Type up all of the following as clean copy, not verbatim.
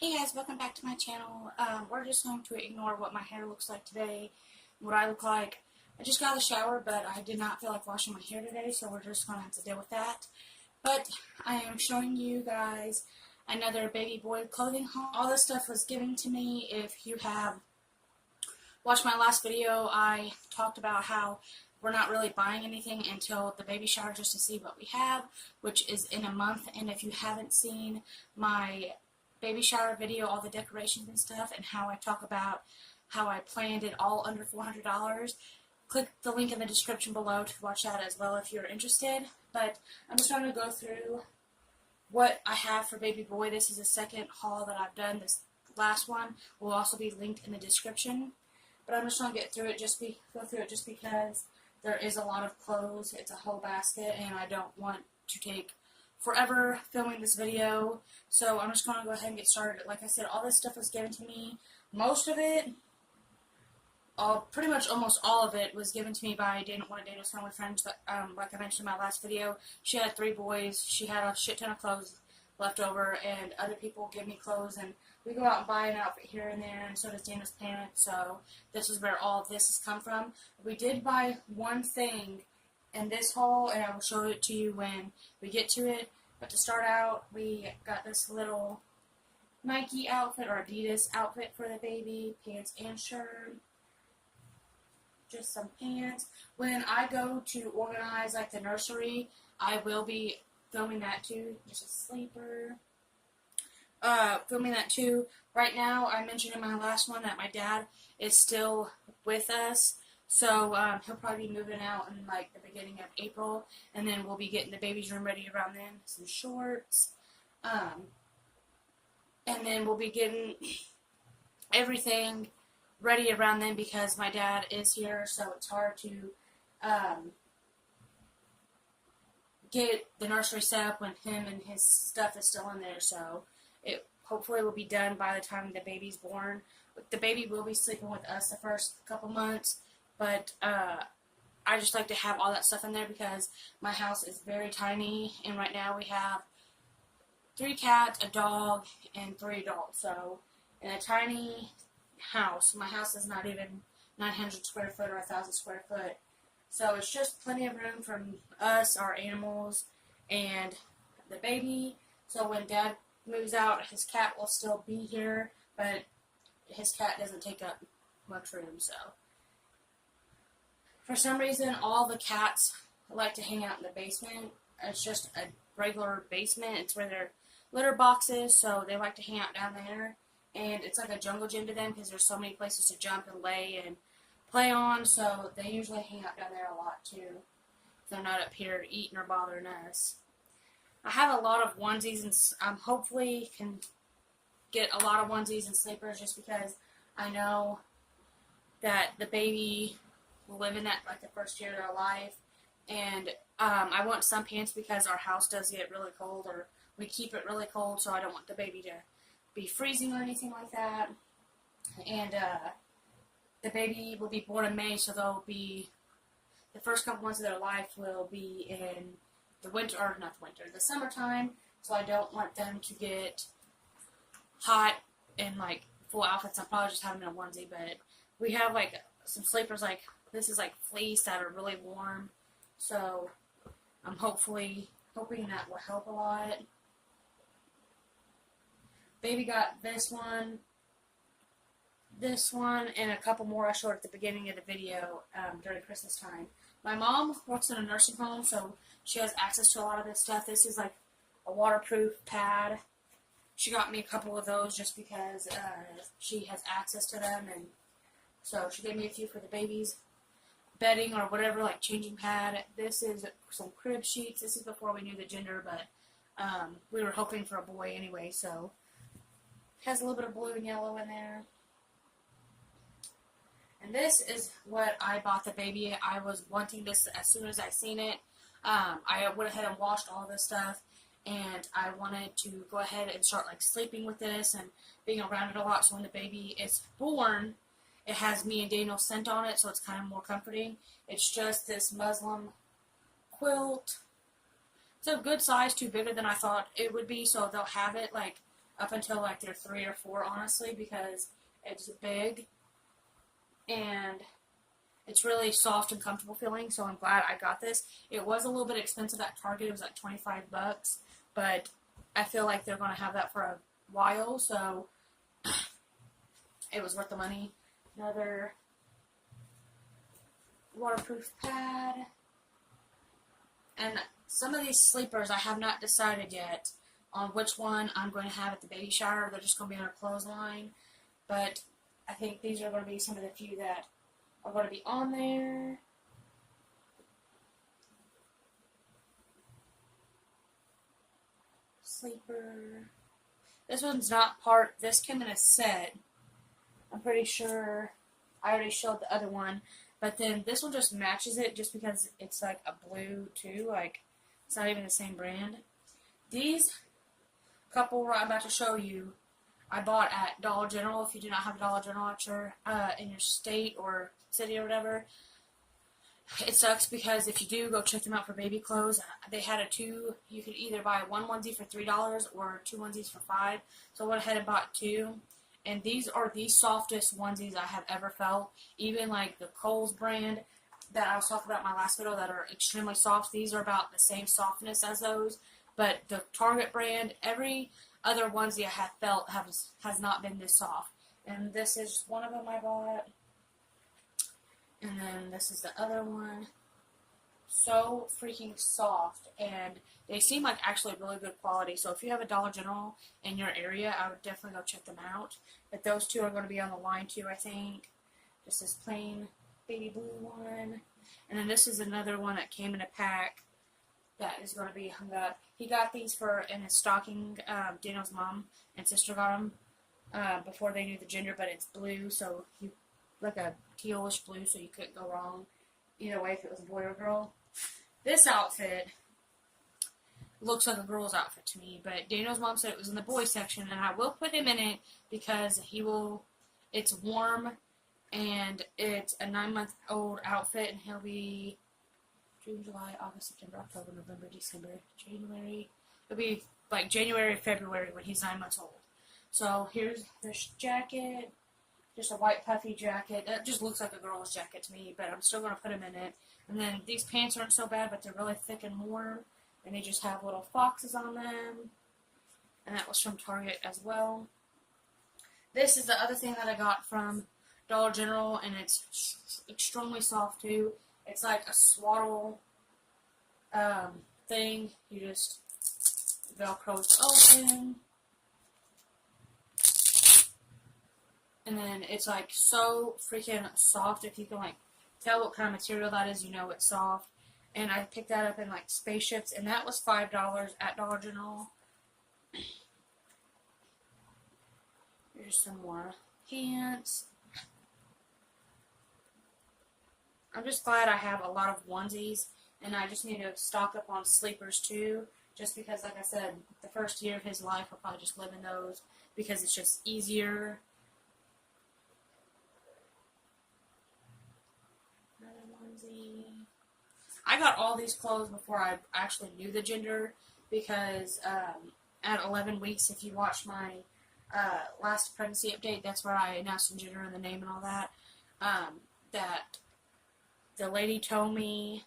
Hey guys, welcome back to my channel. We're just going to ignore what my hair looks like today, what I look like. I just got out of the shower, but I did not feel like washing my hair today, so we're just going to have to deal with that. But I am showing you guys another baby boy clothing haul. All this stuff was given to me. If you have watched my last video, I talked about how we're not really buying anything until the baby shower just to see what we have, which is in a month. And if you haven't seen my baby shower video, all the decorations and stuff, and how I talk about how I planned it all under $400, click the link in the description below to watch that as well if you're interested. But I'm just going to go through what I have for baby boy. This is the second haul that I've done. This last one will also be linked in the description. But I'm just going to go through it just because there is a lot of clothes. It's a whole basket, and I don't want to take forever filming this video, so I'm just going to go ahead and get started. Like I said, all this stuff was given to me. Most of it, pretty much almost all of it, was given to me by one of Daniel's family friends. Like I mentioned in my last video, she had 3 boys. She had a shit ton of clothes left over, and other people give me clothes, and we go out and buy an outfit here and there, and so does Daniel's parents. So this is where all of this has come from. We did buy one thing in this haul, and I will show it to you when we get to it. But to start out, we got this little Nike outfit or Adidas outfit for the baby, pants and shirt, just some pants. When I go to organize like the nursery, I will be filming that too. There's a sleeper. Filming that too. Right now, I mentioned in my last one that my dad is still with us. So he'll probably be moving out in like the beginning of April, and then we'll be getting the baby's room ready around then. Some shorts, and then we'll be getting everything ready around then because my dad is here, so it's hard to get the nursery set up when him and his stuff is still in there. So it hopefully will be done by the time the baby's born. The baby will be sleeping with us the first couple months. But I just like to have all that stuff in there because my house is very tiny, and right now we have 3 cats, a dog, and 3 adults. So in a tiny house, my house is not even 900 square foot or 1,000 square foot. So it's just plenty of room for us, our animals, and the baby. So when Dad moves out, his cat will still be here, but his cat doesn't take up much room, so. For some reason, all the cats like to hang out in the basement. It's just a regular basement. It's where their litter box is, so they like to hang out down there. And it's like a jungle gym to them because there's so many places to jump and lay and play on, so they usually hang out down there a lot too. They're not up here eating or bothering us. I have a lot of onesies, and hopefully can get a lot of onesies and sleepers just because I know that the baby will live in that like the first year of their life. And I want some pants because our house does get really cold, or we keep it really cold, so I don't want the baby to be freezing or anything like that. And the baby will be born in May, so they'll be, the first couple months of their life will be in the winter, or not the winter, the summertime, so I don't want them to get hot in like full outfits. I'll probably just have them in a onesie, but we have like some sleepers, like this is like fleece that are really warm, so I'm hoping that will help a lot. Baby got this one, and a couple more I showed at the beginning of the video during Christmas time. My mom works in a nursing home, so she has access to a lot of this stuff. This is like a waterproof pad. She got me a couple of those just because she has access to them, and so she gave me a few for the babies. Bedding or whatever, like changing pad. This is some crib sheets. This is before we knew the gender, but we were hoping for a boy anyway, so it has a little bit of blue and yellow in there. And this is what I bought the baby. I was wanting this as soon as I seen it. I went ahead and washed all this stuff, and I wanted to go ahead and start like sleeping with this and being around it a lot, so when the baby is born, it has me and Daniel scent on it, so it's kind of more comforting. It's just this muslin quilt. It's a good size, too bigger than I thought it would be, so they'll have it like up until like they're 3 or 4, honestly, because it's big and it's really soft and comfortable feeling, so I'm glad I got this. It was a little bit expensive at Target. It was like $25, but I feel like they're going to have that for a while, so it was worth the money. Another waterproof pad. And some of these sleepers I have not decided yet on which one I'm going to have at the baby shower. They're just going to be on a clothesline, but I think these are going to be some of the few that are going to be on there. Sleeper. This one's not part. This came in a set. I'm pretty sure I already showed the other one. But then this one just matches it just because it's like a blue too. Like, it's not even the same brand. These couple I'm about to show you, I bought at Dollar General. If you do not have a Dollar General at your, in your state or city or whatever, it sucks because if you do, go check them out for baby clothes. They had you could either buy one onesie for $3 or 2 onesies for $5. So I went ahead and bought 2. And these are the softest onesies I have ever felt. Even like the Kohl's brand that I was talking about in my last video that are extremely soft, these are about the same softness as those. But the Target brand, every other onesie I have felt has not been this soft. And this is one of them I bought. And then this is the other one. So freaking soft, and they seem like actually really good quality. So if you have a Dollar General in your area, I would definitely go check them out. But those two are going to be on the line too, I think. Just this plain baby blue one. And then this is another one that came in a pack that is going to be hung up. He got these in his stocking. Daniel's mom and sister got them before they knew the gender, but it's blue, so like a tealish blue, so you couldn't go wrong either way if it was a boy or girl. This outfit looks like a girl's outfit to me, but Daniel's mom said it was in the boy section, and I will put him in it because it's warm, and it's a 9-month-old outfit, and he'll be June, July, August, September, October, November, December, January. It'll be like January, February when he's 9 months old. So here's this jacket. Just a white puffy jacket. That just looks like a girl's jacket to me, but I'm still going to put him in it. And then these pants aren't so bad, but they're really thick and warm. And they just have little foxes on them. And that was from Target as well. This is the other thing that I got from Dollar General, and it's extremely soft too. It's like a swaddle thing. You just Velcro it open. And then it's like so freaking soft. If you can like tell what kind of material that is, you know it's soft. And I picked that up in like Spaceships, and that was $5 at Dollar General. Here's some more pants. I'm just glad I have a lot of onesies, and I just need to stock up on sleepers too. Just because, like I said, the first year of his life, I'll probably just live in those because it's just easier. I got all these clothes before I actually knew the gender because at 11 weeks, if you watch my last pregnancy update, that's where I announced the gender and the name and all that, that the lady told me,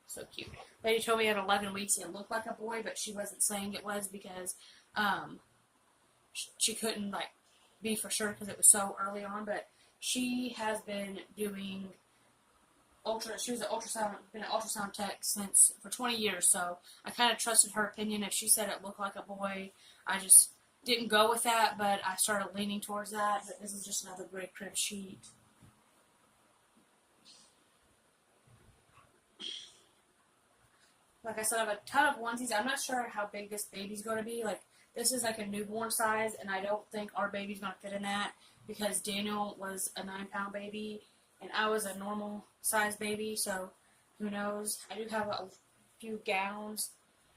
so cute, the lady told me at 11 weeks it looked like a boy, but she wasn't saying it was because she couldn't like be for sure because it was so early on, but she has been doing she was been an ultrasound tech for 20 years, so I kind of trusted her opinion. If she said it looked like a boy, I just didn't go with that, but I started leaning towards that. But this is just another great crib sheet. Like I said, I have a ton of onesies. I'm not sure how big this baby's going to be. Like, this is like a newborn size, and I don't think our baby's going to fit in that because Daniel was a 9-pound baby, and I was a normal size baby, so who knows. I do have a few gowns,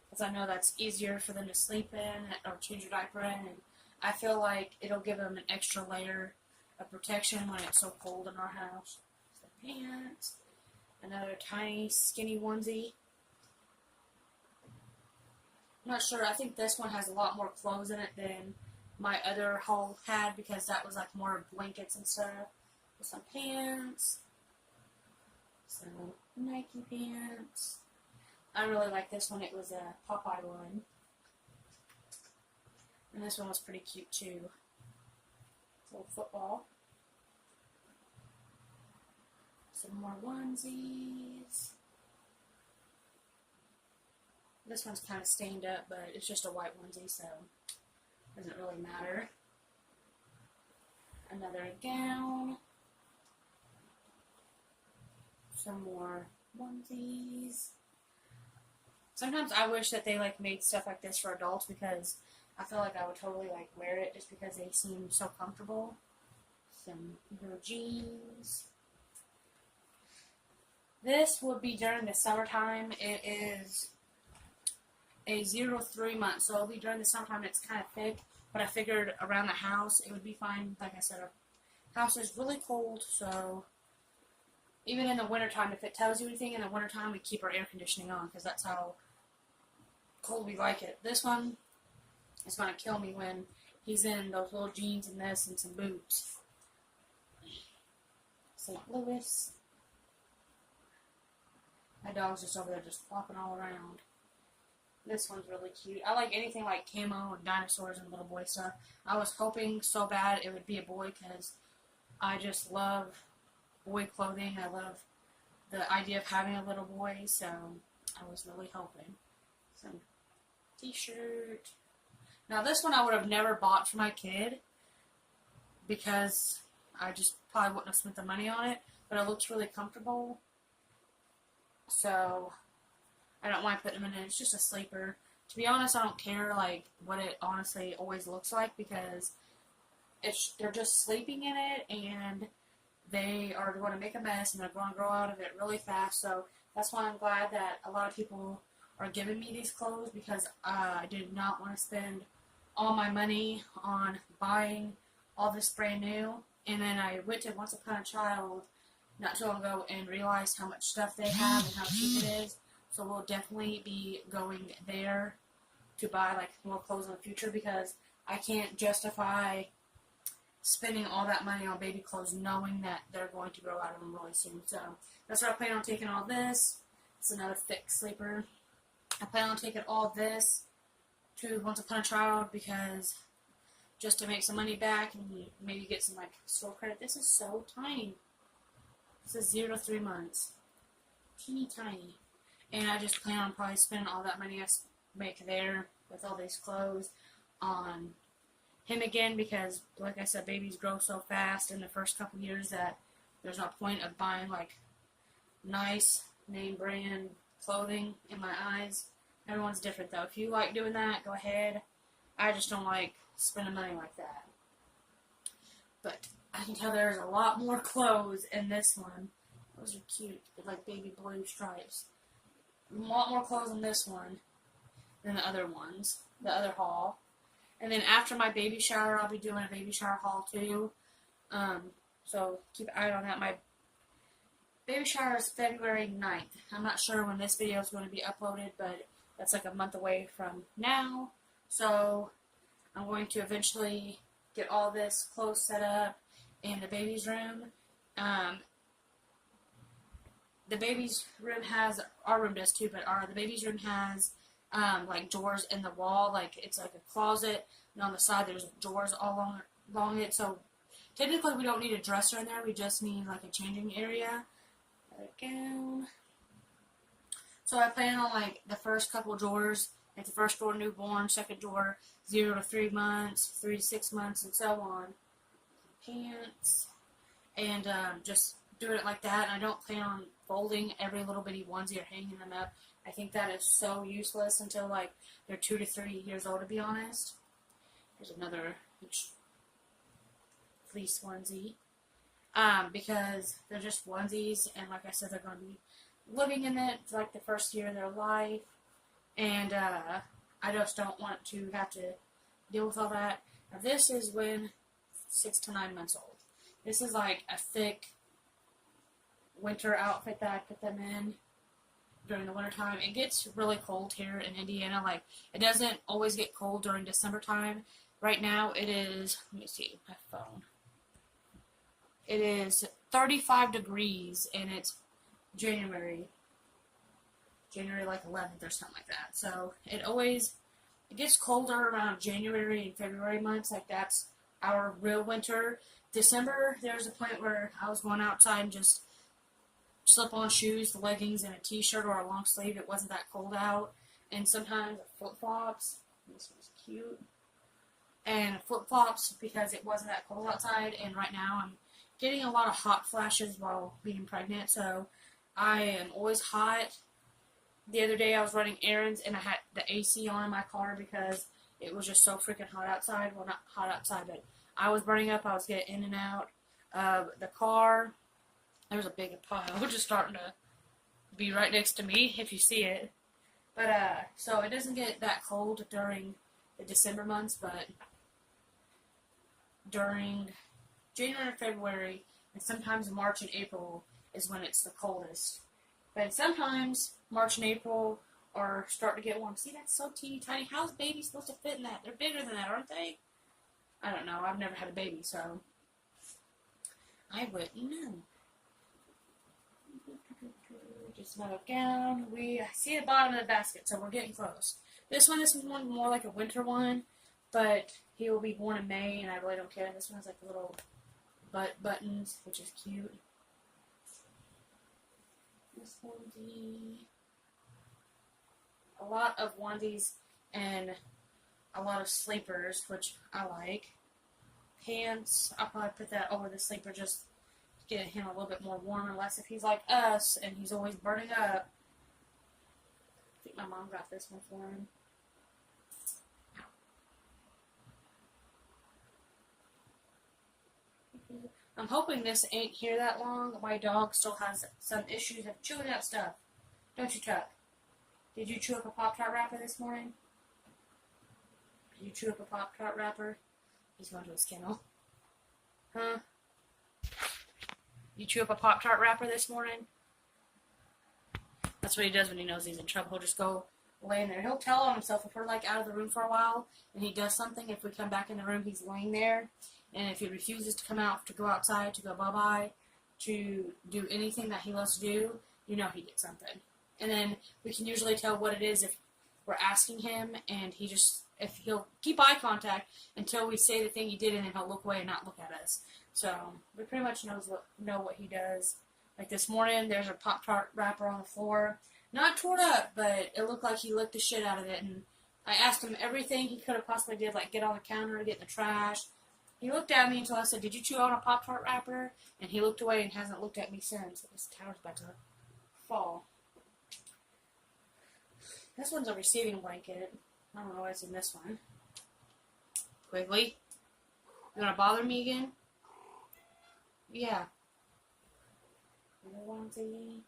because I know that's easier for them to sleep in or change your diaper in, and I feel like it'll give them an extra layer of protection when it's so cold in our house. So pants, another tiny skinny onesie. I'm not sure. I think this one has a lot more clothes in it than my other haul had, because that was like more blankets and stuff. With some pants. Some Nike pants. I really like this one. It was a Popeye one. And this one was pretty cute too. Little football. Some more onesies. This one's kind of stained up, but it's just a white onesie, so it doesn't really matter. Another gown. Some more onesies. Sometimes I wish that they like made stuff like this for adults, because I feel like I would totally like wear it just because they seem so comfortable. Some little jeans. This will be during the summertime. It is a 0 to 3 months, so it'll be during the summertime. It's kind of thick, but I figured around the house it would be fine. Like I said, our house is really cold, so even in the wintertime, if it tells you anything, in the wintertime we keep our air conditioning on, because that's how cold we like it. This one is going to kill me when he's in those little jeans and this and some boots. St. Louis. My dog's just over there just flopping all around. This one's really cute. I like anything like camo and dinosaurs and little boy stuff. I was hoping so bad it would be a boy, because I just love boy clothing. I love the idea of having a little boy, so I was really hoping. Some t-shirt. Now this one I would have never bought for my kid, because I just probably wouldn't have spent the money on it, but it looks really comfortable, so I don't mind putting them in it. It's just a sleeper. To be honest, I don't care like what it honestly always looks like, because they're just sleeping in it, and they are going to make a mess, and they're going to grow out of it really fast. So that's why I'm glad that a lot of people are giving me these clothes, because I did not want to spend all my money on buying all this brand new. And then I went to Once Upon a Child not too long ago and realized how much stuff they have and how cheap it is. So we'll definitely be going there to buy like more clothes in the future, because I can't justify spending all that money on baby clothes knowing that they're going to grow out of them really soon. So that's why I plan on taking all this. It's another thick sleeper. I plan on taking all this to Once Upon a Child, because just to make some money back and maybe get some like store credit. This is so tiny. This is 0 to 3 months. Teeny tiny. And I just plan on probably spending all that money I make there with all these clothes on him again, because like I said, babies grow so fast in the first couple years that there's no point of buying like nice name brand clothing in my eyes. Everyone's different though. If you like doing that, go ahead. I just don't like spending money like that. But I can tell there's a lot more clothes in this one. Those are cute, like baby blue stripes. A lot more clothes in this one than the other ones, the other haul. And then after my baby shower, I'll be doing a baby shower haul too. So keep an eye on that. My baby shower is February 9th. I'm not sure when this video is going to be uploaded, but that's like a month away from now. So I'm going to eventually get all this clothes set up in the baby's room. The baby's room has, our room does too, but the baby's room has like drawers in the wall, like it's like a closet, and on the side there's drawers all along it. So technically we don't need a dresser in there, we just need like a changing area. Let it go. So I plan on like the first couple drawers, like the first drawer newborn, second drawer 0 to 3 months, 3 to 6 months, and so on. Pants, and just doing it like that. And I don't plan on folding every little bitty onesie or hanging them up. I think that is so useless until like they're 2 to 3 years old, to be honest. Here's another fleece onesie. Because they're just onesies, and like I said, they're going to be living in it for like the first year of their life. And I just don't want to have to deal with all that. Now this is when 6 to 9 months old. This is like a thick winter outfit that I put them in during the winter time. It gets really cold here in Indiana. Like, it doesn't always get cold during December time. Right now it is, let me see, my phone. It is 35 degrees and it's January like 11th or something like that. So it gets colder around January and February months. Like that's our real winter. December, there was a point where I was going outside and just slip on shoes, leggings, and a t-shirt or a long sleeve. It wasn't that cold out. And sometimes flip-flops. This one's cute. And flip-flops because it wasn't that cold outside. And right now I'm getting a lot of hot flashes while being pregnant. So I am always hot. The other day I was running errands and I had the AC on in my car because it was just so freaking hot outside. Well, not hot outside, but I was burning up. I was getting in and out of the car. There's a big pile just starting to be right next to me if you see it. But, so it doesn't get that cold during the December months, but during January and February, and sometimes March and April is when it's the coldest. But sometimes March and April are starting to get warm. See, that's so teeny tiny. How's babies supposed to fit in that? They're bigger than that, aren't they? I don't know. I've never had a baby, so I wouldn't know. Just move down. We see the bottom of the basket, so we're getting close. This one's more like a winter one, but he will be born in May, and I really don't care. This one has like little buttons, which is cute. This onesie. A lot of onesies and a lot of sleepers, which I like. Pants, I'll probably put that over the sleeper just to get him a little bit more warm, unless if he's like us and he's always burning up. I think my mom got this one for him. I'm hoping this ain't here that long. My dog still has some issues of chewing up stuff. Don't you, Chuck? Did you chew up a Pop-Tart wrapper this morning? Did you chew up a Pop-Tart wrapper? He's going to his kennel. Huh? You chew up a Pop-Tart wrapper this morning? That's what he does when he knows he's in trouble. He'll just go lay in there. He'll tell on himself if we're like out of the room for a while and he does something. If we come back in the room, he's laying there. And if he refuses to come out, to go outside, to go bye-bye, to do anything that he loves to do, you know he did something. And then we can usually tell what it is if we're asking him, and if he'll keep eye contact until we say the thing he did, and then he'll look away and not look at us. So we pretty much know what he does. Like this morning, there's a Pop-Tart wrapper on the floor. Not torn up, but it looked like he licked the shit out of it. And I asked him everything he could have possibly did, like get on the counter, get in the trash. He looked at me until I said, "Did you chew on a Pop-Tart wrapper?" And he looked away and hasn't looked at me since. This tower's about to fall. This one's a receiving blanket. I don't know what's in this one. Quigley, you want to bother me again? Yeah. Another onesie.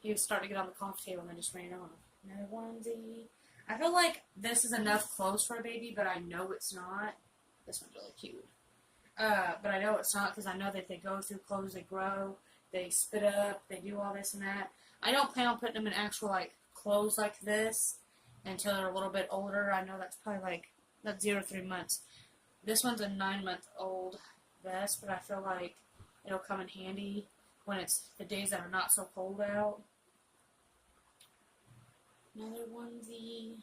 He was starting to get on the coffee table and I just ran off. Another onesie. I feel like this is enough clothes for a baby, but I know it's not. This one's really cute. But I know it's not because I know that they go through clothes, they grow, they spit up, they do all this and that. I don't plan on putting them in actual, like, clothes like this until they're a little bit older. I know that's probably, like, that's 0 to 3 months. This one's a 9-month-old vest, but I feel like it'll come in handy when it's the days that are not so cold out. Another onesie.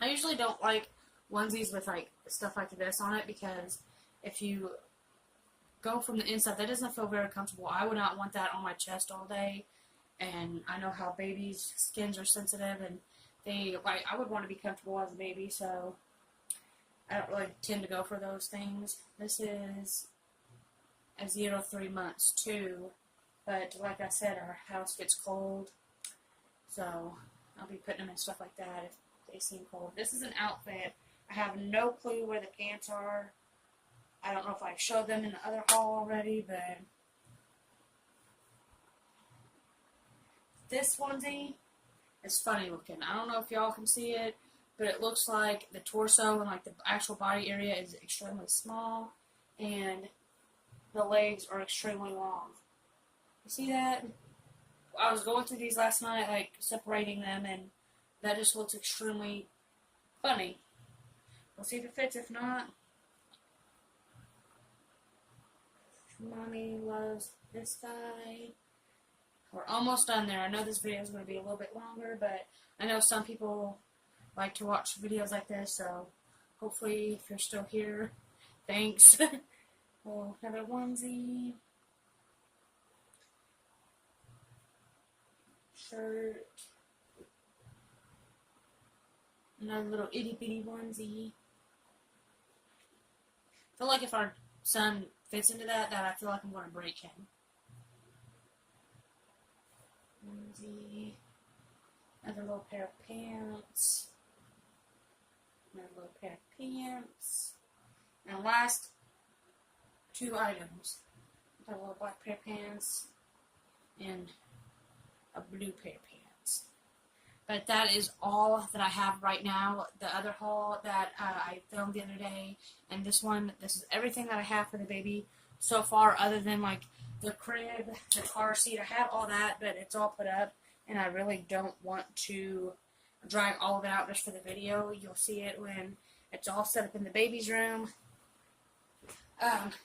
I usually don't like onesies with, like, stuff like this on it because if you go from the inside, that doesn't feel very comfortable. I would not want that on my chest all day. And I know how babies' skins are sensitive, and I would want to be comfortable as a baby, so I don't really tend to go for those things. This is a 0 to 3 months too, but like I said, our house gets cold, so I'll be putting them in stuff like that if they seem cold. This is an outfit. I have no clue where the pants are. I don't know if I showed them in the other haul already, but this onesie is funny looking. I don't know if y'all can see it, but it looks like the torso and like the actual body area is extremely small, and the legs are extremely long. You see that? I was going through these last night, like separating them, and that just looks extremely funny. We'll see if it fits. If not, Mommy loves this guy. We're almost done there. I know this video is going to be a little bit longer, but I know some people like to watch videos like this, so hopefully if you're still here, thanks. We'll have a onesie, shirt, another little itty bitty onesie. I feel like if our son fits into that I feel like I'm going to break him. Onesie, another little pair of pants, another little pair of pants, and last 2 items. Got a little black pair of pants and a blue pair of pants. But that is all that I have right now. The other haul that I filmed the other day, and this is everything that I have for the baby so far, other than like the crib, the car seat. I have all that, but it's all put up, and I really don't want to drag all of it out just for the video. You'll see it when it's all set up in the baby's room.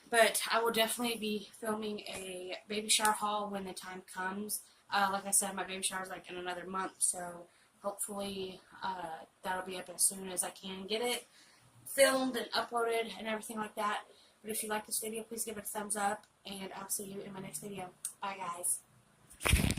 But I will definitely be filming a baby shower haul when the time comes. Like I said, my baby shower is like in another month, so hopefully that'll be up as soon as I can get it filmed and uploaded and everything like that. But if you like this video, please give it a thumbs up, and I'll see you in my next video. Bye, guys.